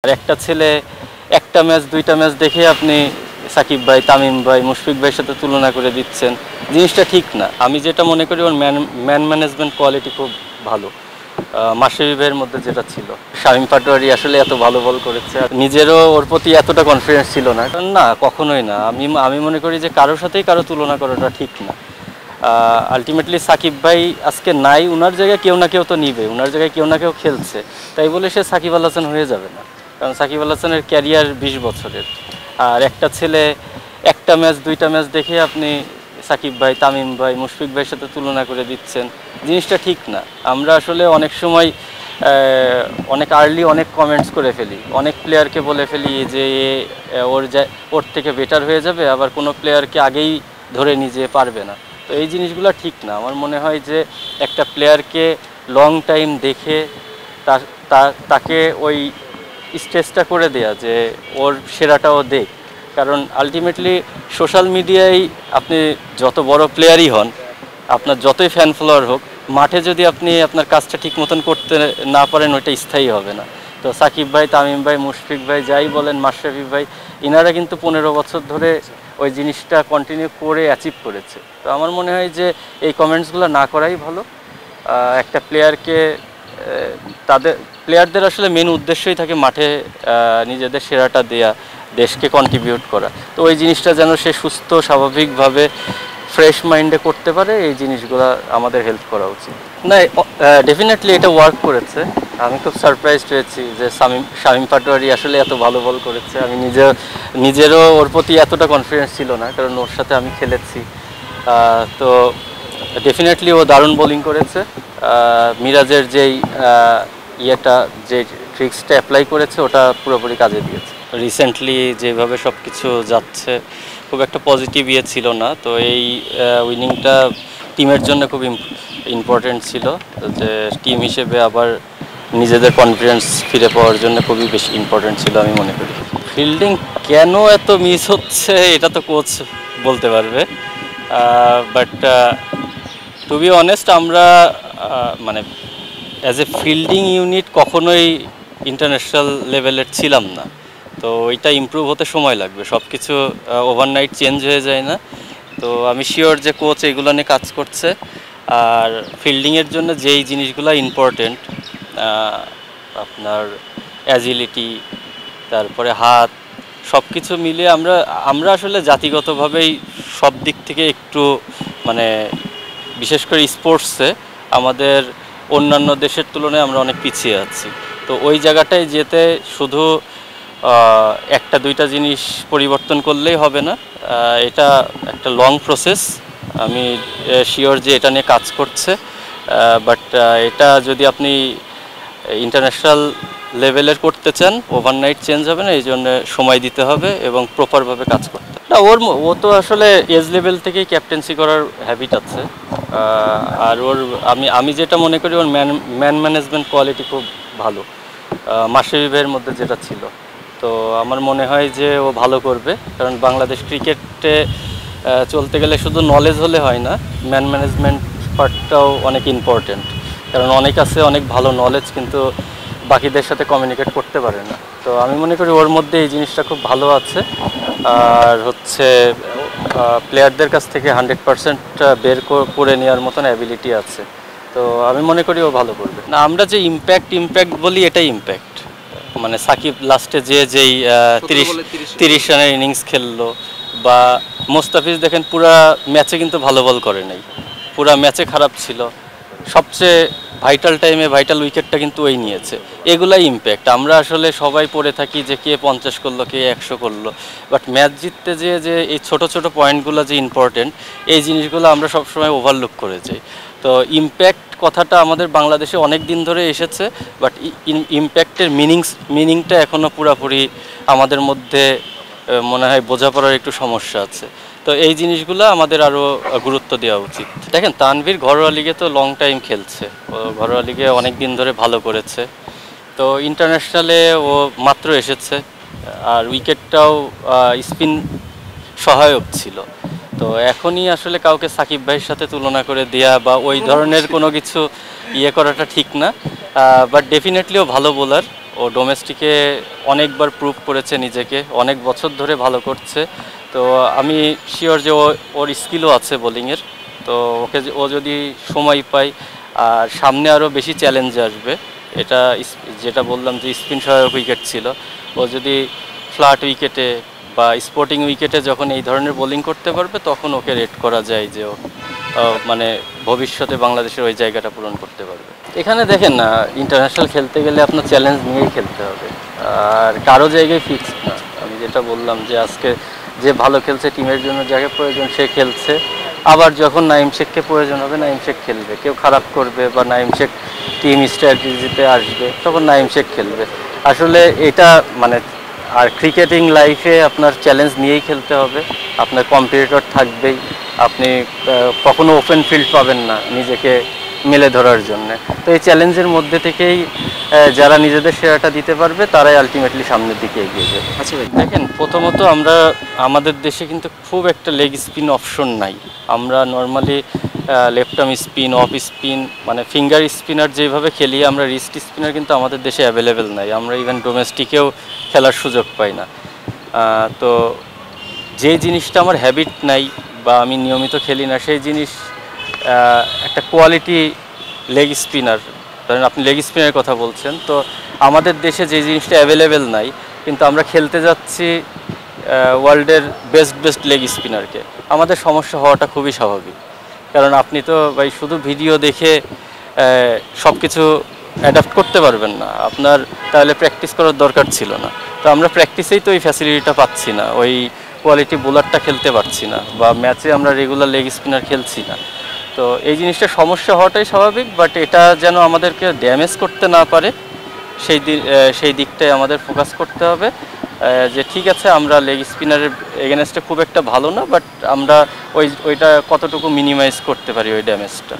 আর একটা ছেলে একটা ম্যাচ দুইটা ম্যাচ দেখে আপনি সাকিব ভাই, তামিম ভাই, মুশফিক ভাইয়ের সাথে তুলনা করে দিচ্ছেন, জিনিসটা ঠিক না। আমি যেটা মনে করি ওর ম্যান ম্যানেজমেন্ট কোয়ালিটি খুব ভালো। মাশরাফি ভাইয়ের মধ্যে যেটা ছিল, শামীম পাটোয়ারি আসলে এত ভালো বল করেছে, নিজেরও ওর প্রতি এতটা কনফিডেন্স ছিল না। না, কখনোই না। আমি মনে করি যে কারোর সাথেই কারো তুলনা করাটা ঠিক না। আলটিমেটলি সাকিব ভাই আজকে নাই, ওনার জায়গায় কেউ না কেউ তো নিবে, ওনার জায়গায় কেউ না কেউ খেলছে, তাই বলে সে সাকিব আল হাসান হয়ে যাবে না। কারণ সাকিব আল হাসানের ক্যারিয়ার 20 বছরের। আর একটা ছেলে একটা ম্যাচ দুইটা ম্যাচ দেখে আপনি সাকিব ভাই, তামিম ভাই, মুশফিক ভাইয়ের সাথে তুলনা করে দিচ্ছেন, জিনিসটা ঠিক না। আমরা আসলে অনেক সময় অনেক আর্লি অনেক কমেন্টস করে ফেলি, অনেক প্লেয়ারকে বলে ফেলি যে ওর থেকে বেটার হয়ে যাবে, আবার কোনো প্লেয়ারকে আগেই ধরে নিজে পারবে না। তো এই জিনিসগুলো ঠিক না। আমার মনে হয় যে একটা প্লেয়ারকে লং টাইম দেখে তাকে ওই স্টেজটা করে দেয়া যে ওর সেরাটাও দেখ। কারণ আলটিমেটলি সোশ্যাল মিডিয়ায় আপনি যত বড় প্লেয়ারই হন, আপনার যতই ফ্যান ফলোয়ার হোক, মাঠে যদি আপনি আপনার কাজটা ঠিক মতন করতে না পারেন, ওইটা স্থায়ী হবে না। তো সাকিব ভাই, তামিম ভাই, মুশফিক ভাই, যাই বলেন, মাশরাফি ভাই, ইনারা কিন্তু 15 বছর ধরে ওই জিনিসটা কন্টিনিউ করে অ্যাচিভ করেছে। তো আমার মনে হয় যে এই কমেন্টসগুলো না করাই ভালো। একটা প্লেয়ারকে প্লেয়ারদের আসলে মেন উদ্দেশ্যই থাকে মাঠে নিজেদের সেরাটা দেয়া, দেশকে কন্ট্রিবিউট করা। তো ওই জিনিসটা যেন সে সুস্থ স্বাভাবিকভাবে ফ্রেশ মাইন্ডে করতে পারে, এই জিনিসগুলো আমাদের হেল্প করা উচিত। না, ডেফিনেটলি এটা ওয়ার্ক করেছে। আমি খুব সারপ্রাইজড হয়েছি যে শামীম পাটোয়ারি আসলে এত ভালো বল করেছে। আমি নিজেরও ওর প্রতি এতটা কনফিডেন্স ছিল না, কারণ ওর সাথে আমি খেলেছি। তো ডেফিনেটলি ও দারুণ বোলিং করেছে। মিরাজের যেই যে ট্রিক্সটা অ্যাপ্লাই করেছে, ওটা পুরোপুরি কাজে দিয়েছে। রিসেন্টলি যেভাবে সব কিছু যাচ্ছে, খুব একটা পজিটিভ ছিল না। তো এই উইনিংটা টিমের জন্য খুব ইম্পর্টেন্ট ছিল, যে টিম হিসেবে আবার নিজেদের কনফিডেন্স ফিরে পাওয়ার জন্য খুবই বেশি ইম্পর্টেন্ট ছিল আমি মনে করি। ফিল্ডিং কেন এত মিস হচ্ছে এটা তো কোচ বলতে পারবে, বাট টু বি অনেস্ট আমরা মানে অ্যাজ এ ফিল্ডিং ইউনিট কখনোই ইন্টারন্যাশনাল লেভেলের ছিলাম না। তো ওইটা ইমপ্রুভ হতে সময় লাগবে, সব কিছু ওভারনাইট চেঞ্জ হয়ে যায় না। তো আমি শিওর যে কোচ এগুলো নিয়ে কাজ করছে। আর ফিল্ডিংয়ের জন্য যেই জিনিসগুলো ইম্পর্টেন্ট, আপনার অ্যাজিলিটি, তারপরে হাত, সব কিছু মিলে আমরা আসলে জাতিগতভাবেই সব দিক থেকে একটু মানে বিশেষ করে স্পোর্টসে আমাদের অন্যান্য দেশের তুলনায় আমরা অনেক পিছিয়ে আছি। তো ওই জায়গাটায় যেতে শুধু একটা দুইটা জিনিস পরিবর্তন করলেই হবে না, এটা একটা লং প্রসেস। আমি শিওর যে এটা নিয়ে কাজ করছে, বাট এটা যদি আপনি ইন্টারন্যাশনাল লেভেলের করতে চান, ওভারনাইট চেঞ্জ হবে না, এই জন্য সময় দিতে হবে এবং প্রপারভাবে কাজ করতে হবে। না, ও তো আসলে এজ লেভেল থেকেই ক্যাপ্টেন্সি করার হ্যাবিট আছে। আর আমি যেটা মনে করি ওর ম্যান ম্যানেজমেন্ট কোয়ালিটি খুব ভালো। মাশরাফি ভাইয়ের মধ্যে যেটা ছিল, তো আমার মনে হয় যে ও ভালো করবে। কারণ বাংলাদেশ ক্রিকেটে চলতে গেলে শুধু নলেজ হলে হয় না, ম্যান ম্যানেজমেন্ট পার্টটাও অনেক ইম্পর্টেন্ট। কারণ অনেক আছে অনেক ভালো নলেজ, কিন্তু বাকিদের সাথে কমিউনিকেট করতে পারে না। তো আমি মনে করি ওর মধ্যে এই জিনিসটা খুব ভালো আছে। আর হচ্ছে প্লেয়ারদের কাছ থেকে 100% বের করে নেওয়ার মতন অ্যাবিলিটি আছে। তো আমি মনে করি ও ভালো করবে। না, আমরা যে ইম্প্যাক্ট বলি, এটাই ইম্প্যাক্ট। মানে সাকিব লাস্টে যেই 30 রানের ইনিংস খেললো, বা মোস্তাফিজ দেখেন পুরা ম্যাচে কিন্তু ভালো বল করে নাই, পুরা ম্যাচে খারাপ ছিল, সবচেয়ে ভাইটাল টাইমে ভাইটাল উইকেটটা কিন্তু ওই নিয়েছে। এগুলাই ইম্প্যাক্ট। আমরা আসলে সবাই পড়ে থাকি যে কে 50 করলো, কে 100 করলো, বাট ম্যাচ জিততে যে এই ছোট ছোট পয়েন্টগুলো যে ইম্পর্টেন্ট, এই জিনিসগুলো আমরা সবসময় ওভারলুক করে যাই। তো ইম্প্যাক্ট কথাটা আমাদের বাংলাদেশে অনেক দিন ধরে এসেছে, বাট ইম্প্যাক্টের মিনিংটা এখনও পুরোপুরি আমাদের মধ্যে মনে হয় বোঝাপড়ার একটু সমস্যা আছে। তো এই জিনিসগুলো আমাদের আরও গুরুত্ব দেওয়া উচিত। দেখেন, তানভীর ঘরোয়া লিগে তো লং টাইম খেলছে, ও ঘরোয়া লিগে অনেক দিন ধরে ভালো করেছে। তো ইন্টারন্যাশনালে ও মাত্র এসেছে, আর উইকেটটাও স্পিন সহায়ক ছিল। তো এখনই আসলে কাউকে সাকিব ভাইয়ের সাথে তুলনা করে দেয়া বা ওই ধরনের কোনো কিছু করাটা ঠিক না। বাট ডেফিনেটলি ও ভালো বোলার, ও ডোমেস্টিকে অনেকবার প্রুভ করেছে নিজেকে, অনেক বছর ধরে ভালো করছে। তো আমি শিওর যে ওর স্কিলও আছে বোলিংয়ের। তো ও যদি সময় পায় আর সামনে আরও বেশি চ্যালেঞ্জ আসবে, এটা যেটা বললাম যে স্পিন সহায়ক উইকেট ছিল, ও যদি ফ্ল্যাট উইকেটে বা স্পোর্টিং উইকেটে যখন এই ধরনের বোলিং করতে পারবে তখন ওকে রেট করা যায় যে ও মানে ভবিষ্যতে বাংলাদেশের ওই জায়গাটা পূরণ করতে পারবে। এখানে দেখেন না, ইন্টারন্যাশনাল খেলতে গেলে আপনার চ্যালেঞ্জ নিয়েই খেলতে হবে, আর কারো জায়গায় ফিক্সড না। আমি যেটা বললাম যে আজকে যে ভালো খেলছে, টিমের জন্য যাকে প্রয়োজন সে খেলছে, আবার যখন নাইম শেখকে প্রয়োজন হবে নাইম শেখ খেলবে। কেউ খারাপ করবে বা নাইম শেখ টিম স্ট্র্যাটেজিতে আসবে তখন নাইম শেখ খেলবে। আসলে এটা মানে, আর ক্রিকেটিং লাইফে আপনার চ্যালেঞ্জ নিয়েই খেলতে হবে, আপনার কম্পিটিটর থাকবেই, আপনি কখনো ওপেন ফিল্ড পাবেন না নিজেকে মেলে ধরার জন্য। তো এই চ্যালেঞ্জের মধ্যে থেকেই যারা নিজেদের সেরাটা দিতে পারবে তারাই আলটিমেটলি সামনের দিকে এগিয়ে যাবে। আচ্ছা ভাই, দেখেন প্রথমত আমাদের দেশে কিন্তু খুব একটা লেগ স্পিন অপশন নাই। আমরা normally left arm spin, off spin, মানে ফিঙ্গার স্পিনার যেভাবে খেলি, আমরা রিস্ট স্পিনার কিন্তু আমাদের দেশে অ্যাভেলেবেল নাই। আমরা ইভেন ডোমেস্টিকেও খেলার সুযোগ পাই না। তো যে জিনিসটা আমার হ্যাবিট নাই বা আমি নিয়মিত খেলি না, সেই জিনিস একটা কোয়ালিটি লেগ স্পিনার, ধরেন আপনি লেগ স্পিনের কথা বলছেন, তো আমাদের দেশে যে জিনিসটা অ্যাভেলেবেল নাই, কিন্তু আমরা খেলতে যাচ্ছি ওয়ার্ল্ডের বেস্ট লেগ স্পিনারকে, আমাদের সমস্যা হওয়াটা খুবই স্বাভাবিক। কারণ আপনি তো ভাই শুধু ভিডিও দেখে সব কিছু অ্যাডাপ্ট করতে পারবেন না, আপনার তাহলে প্র্যাকটিস করার দরকার ছিল না। তো আমরা প্র্যাকটিসেই তো ওই ফ্যাসিলিটিটা পাচ্ছি না, ওই কোয়ালিটি বোলারটা খেলতে পারছি না, বা ম্যাচে আমরা রেগুলার লেগ স্পিনার খেলছি না। তো এই জিনিসটা সমস্যা হওয়াটাই স্বাভাবিক, বাট এটা যেন আমাদেরকে ড্যামেজ করতে না পারে সেই দিকটাই আমাদের ফোকাস করতে হবে। যে ঠিক আছে, আমরা লেগ স্পিনারের এগেনস্টে খুব একটা ভালো না, বাট আমরা ওইটা কতটুকু মিনিমাইজ করতে পারি ওই ড্যামেজটা।